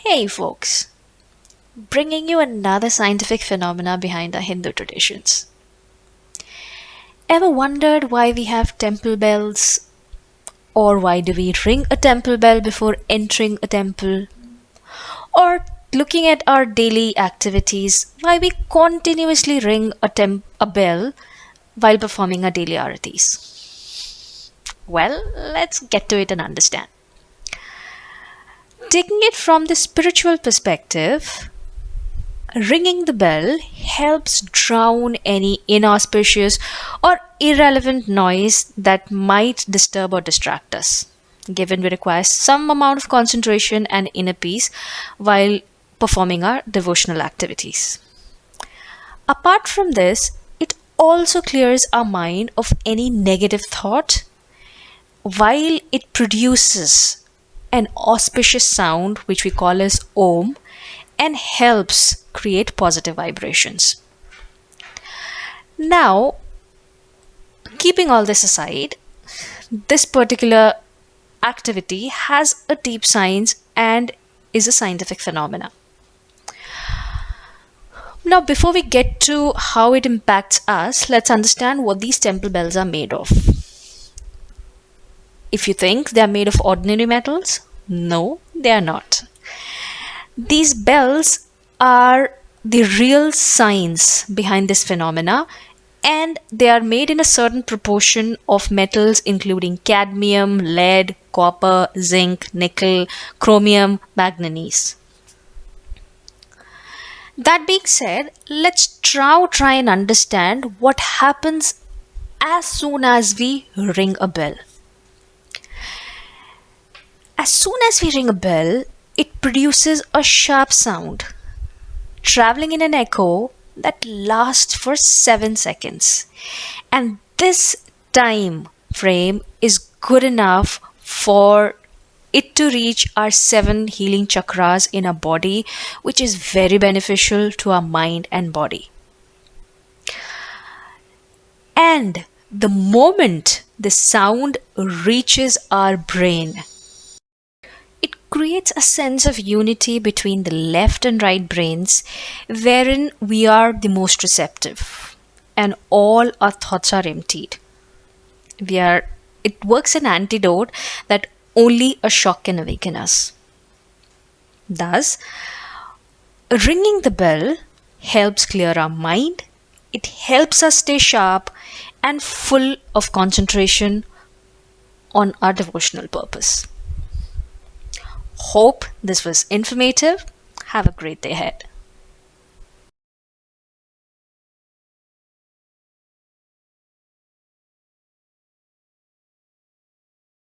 Hey folks, bringing you another scientific phenomena behind our Hindu traditions. Ever wondered why we have temple bells? Or why do we ring a temple bell before entering a temple? Or looking at our daily activities, why we continuously ring a bell while performing our daily aratis? Well, let's get to it and understand. Taking it from the spiritual perspective, ringing the bell helps drown any inauspicious or irrelevant noise that might disturb or distract us, given we require some amount of concentration and inner peace while performing our devotional activities. Apart from this, it also clears our mind of any negative thought while it produces an auspicious sound which we call as Om and helps create positive vibrations. Now, keeping all this aside, this particular activity has a deep science and is a scientific phenomena. Now, before we get to how it impacts us, let's understand what these temple bells are made of. If you think they are made of ordinary metals, no, they are not. These bells are the real science behind this phenomena, and they are made in a certain proportion of metals including cadmium, lead, copper, zinc, nickel, chromium, manganese. That being said, let's try and understand what happens as soon as we ring a bell. As soon as we ring a bell, it produces a sharp sound, traveling in an echo that lasts for 7 seconds. And this time frame is good enough for it to reach our 7 healing chakras in our body, which is very beneficial to our mind and body. And the moment the sound reaches our brain, it creates a sense of unity between the left and right brains, wherein we are the most receptive and all our thoughts are emptied. It works an antidote that only a shock can awaken us. Thus, ringing the bell helps clear our mind, it helps us stay sharp and full of concentration on our devotional purpose. Hope this was informative. Have a great day ahead.